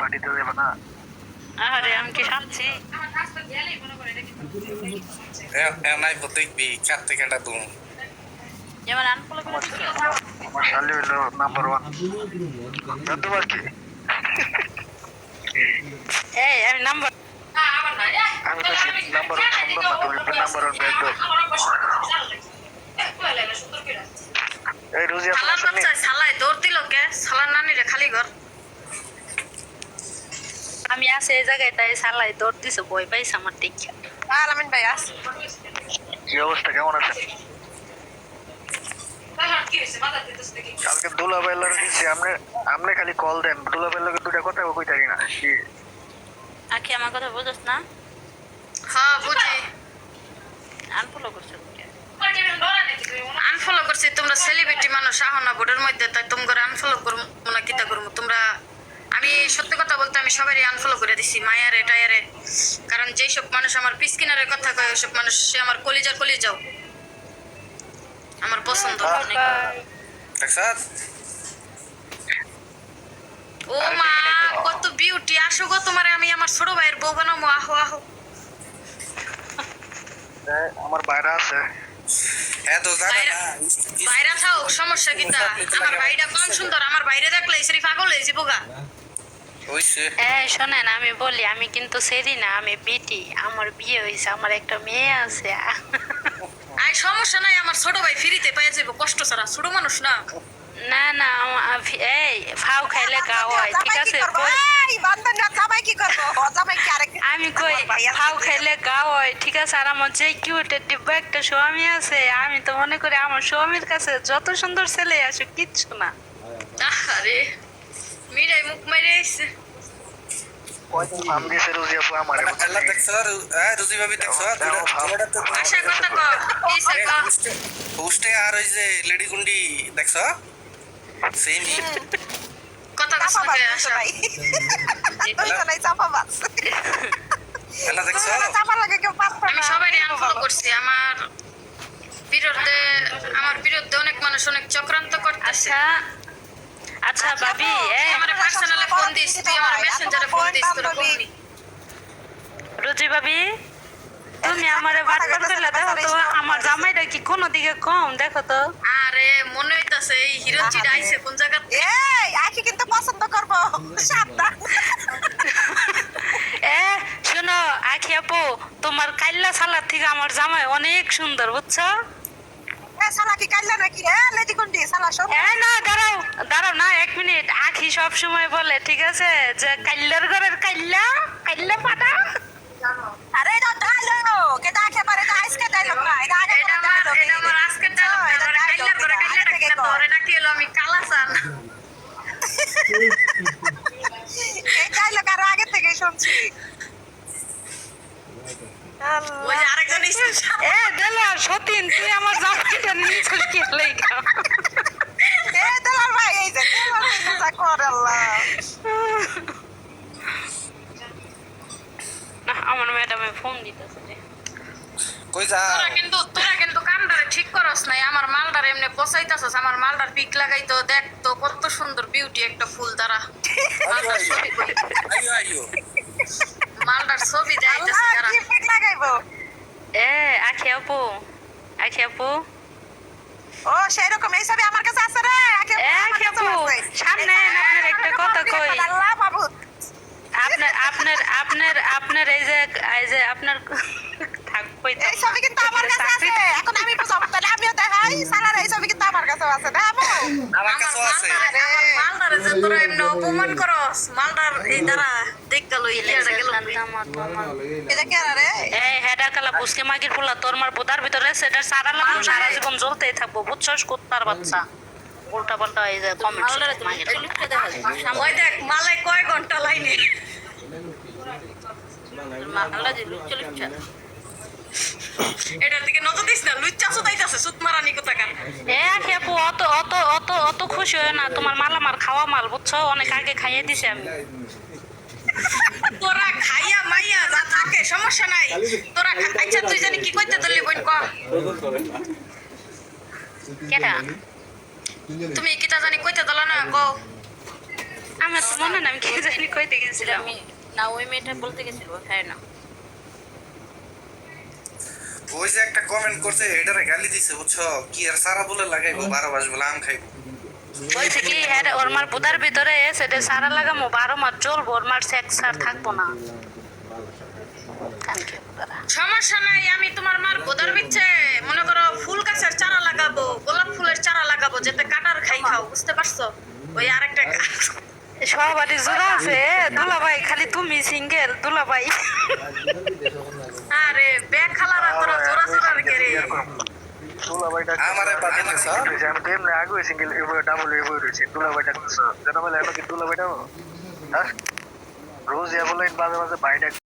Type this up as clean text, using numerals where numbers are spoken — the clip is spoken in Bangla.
পার্টিতে যাবে না? আরে আমি কি খাচ্ছি? নাই দেখবি কার থেকে এটা দুম যেমন আনফলো করে দিচ্ছ। আমার শালি হইলো নাম্বার 1। তোমার কি? এই আমি নাম্বার আমি তো নাম্বার 1 সুন্দর না, তুমি নাম্বার 1 ব্যাগ দাও। এই রোজি আপু সালার বাচ্চা সালায় দৌড় দিল কে? সালার নানিরে খালি ঘর। আমি আছে এই জায়গায় তাই সালাই দৌড় দিছে, বই পাইছে আমার দেখা। আলামিন ভাই আস। কি অবস্থা, কেমন আছেন? কালকে দুলাভাইয়ের লগে দিচ্ছি, আপনি খালি কল দেন, দুলাভাইয়ের লগে দুটা কথা কই থাকি না কি? আখি আমার কথা বুঝছ না? হ্যাঁ বুঝি। আনফলো করছো কে? আনফলো করছি, তোমরা সেলিব্রিটি মানুষ আহ না বোর্ডের মধ্যে, তাই তোমরা আনফলো করবো না কিতা করবো তোমরা? আমি সত্যি কথা বলতে আমি সবারই আনফলো করে দিছি, মায়ারে টায়ারে। কারণ যেই সব মানুষ আমার পিসকিনারের কথা কয় ওইসব মানুষ সে আমার কলিজাও আমার পছন্দ অনেক। ও মা কত বিউটি, আসো গো তোমারে আমি আমার ছোট ভাইয়ের বউ বানাবো, আহো আহো। আমার বাইরে আছে। হ্যাঁ তো জানা না বাইরে থাও, সমস্যা কিতা? আমার ভাইটা কম সুন্দর, আমার বাইরে দেখলে সেরি পাগল হয়ে যাবো গা। শোনেন আমি বলি, আমি কিন্তু সেরি না, আমি বিটি। আমার বিয়ে হয়েছে, আমার একটা মেয়ে আছে। আর সমস্যা নাই, আমার ছোট ভাই ফ্রিতে পেয়ে যাবো, কষ্ট ছাড়া। ছোট মানুষ না। না না এই ফাউ খাইলে গাও হয়, ঠিক আছে? আমি কই ফাউ খাইলে গাও হয়, ঠিক আছে? আর আমার যে কিউটের ডিব্বা একটা স্বামী আছে, আমি তো মনে করি আমার স্বামীর কাছে যত সুন্দর ছেলে আসে কিচ্ছু না। আরে মিরাই মুখ মেরে আইছে। আমি রোজি আপু আমার আল্লাহ দেখছ রুজি ভাবি দেখছ আশা কথা কও এইসা কও পোস্টে আর ওই যে লেডি গুন্ডি দেখছ সেম কথা কস না আশা ভাই। এটা নাই চাপা বাস। আল্লাহ দেখছ চাপা লাগে কেউ পারবে না। আমি সবাইকে আনফলো করছি। আমার বিরুদ্ধে অনেক মানুষ অনেক চক্রান্ত করতেছে। আচ্ছা ভাবি আমার পার্সোনালে ফোন দিস, তুই আমার মেসেঞ্জারে ফোন দিস, তোর বলনি। রুজি ভাবি তুমি আমারে বাটপার কইলা, দেখো তো আমার জামাইটা কি কোনো দিকে কম, দেখো তো। আরে মনে হইতাছে এই হিরোচিটা আইছে কোন জায়গা। এই আখি কিন্তু পছন্দ করব, সাবধান। শোনো আখি আপু, তোমার কাইল্লা সালাদ থেকে আমার জামাই অনেক সুন্দর, বুঝছো? সালা কি কাইলা নাকি রে লেডি গুন্ডি সালা সব? না দাঁড়াও না 1 মিনিট। আখি সব সময় বলে, ঠিক আছে, যে কাইল্লার ঘরের কাইল্লা পাটা। আরে এটা ডায়লগ, এটা একেবারে আজকে ডায়লগ না, এটা আমার আজকের ডায়লগ। আমার কাইল্লার ঘরে কাইল্লা ডাকি না, তোরে ডাকি হলো আমি কালাসান। এই ডায়লগ আর আগে থেকে শুনছি। ওই যে আরেকজন দেলা সতীন, তুই আমার জামাইটা নিয়ে কি লাইগা? দেলার ভাই এই যে দেলার ভাই যা করে আল্লাহ। না আমার ম্যাডামে ফোন দিতেছে রে। কই যা তোরা কিন্তু কামটারে ঠিক করস নাই। আমার মালটার এমনি পচাইতাছস, আমার মালটার পিক লাগাইতো, দেখ তো কত সুন্দর বিউটি একটা ফুল দ্বারা। আইও মালটার ছবি দেখাইতাছে যারা। কি ফিট লাগাইবো? আখি আপু ও সেই রকম এই ছবি আমার কাছে আছে রে। আখি আপু সামনে আপনার একটা কথা কই। আল্লাহ বাবু আপনার এই যে আপনার থাকবই তো। এই ছবি কিন্তু আমার কাছে আছে। এখন আমি বুঝাবো, তাহলে আমিও দেখাই। সালার এই ছবি কিন্তু আমার কাছে আছে, দেখাবো? আমার কাছে আছে। মালদারে যে তোরা এমনি অপমান করস, মালদার এই দ্বারা দেখ গেল ইলিয়াটা গেল। এটা কে রে? এই হেডা কালা পুসকে মাগির ফুলা তোর মার বোদার ভিতরে সেটা সারা লাগলো, সারা জীবন জ্বলতেই থাকবো, বুঝছস? কুত্তার বাচ্চা উল্টা পাল্টা এই যে কমেন্ট ওই দেখ মালাই কয় ঘন্টা লাইনে মালা যে লুচ্চা এটার দিকে নজর দিস না, লুচ্চা সুতাইতাছে সুত মারানি কোথাকার। আখি আপু অত খুশি হয় না, তোমার মাল আমার খাওয়া মাল, বুঝছো? অনেক আগে খাইয়ে দিছি আমি। তোরা খাইয়া মাইয়া যা থাকে সমস্যা নাই, তোরা আচ্ছা তুই জানি কি কইতে ধরলি বোন ক কেটা তুমি কিটা জানি কইতে দলা না কও। আমার তো মনে না আমি কে জানি কইতে গেছিলাম আমি না ওই মেয়েটা বলতে গেছিল হ্যাঁ না ওই যে একটা কমেন্ট করছে এটারে গালি দিছে বুঝছো কি আর সারা বলে লাগাইবো 12 মাস বলে আম খাইবো বলছে কি হ্যাঁ ওর মার বুদার ভিতরে সেটা সারা লাগামো 12 মাস চলবো ওর মার সেক্স আর থাকবো না সমস্যা নাই আমি তোমার মার বুদার বিচ্ছে মনে করো ফুল গাছের চারা লাগাবো গোলাপ ফুলের চারা লাগাবো যাতে কাটার খাই খাও বুঝতে পারছো ওই আরেকটা সবারই জোড়া আছে দুলাভাই খালি তুমি সিঙ্গেল দুলাভাই আরে ব্যাগ খালারা তোরা জোড়া জোড়া কে রে দুলাভাইটা আমারে বাদে না স্যার আমি তো এমনি আগে সিঙ্গেল এবার ডাবল এবার রয়েছে দুলাভাইটা জানা বলে আমাকে দুলাভাইটা রোজ এ বলে মাঝে মাঝে বাইরে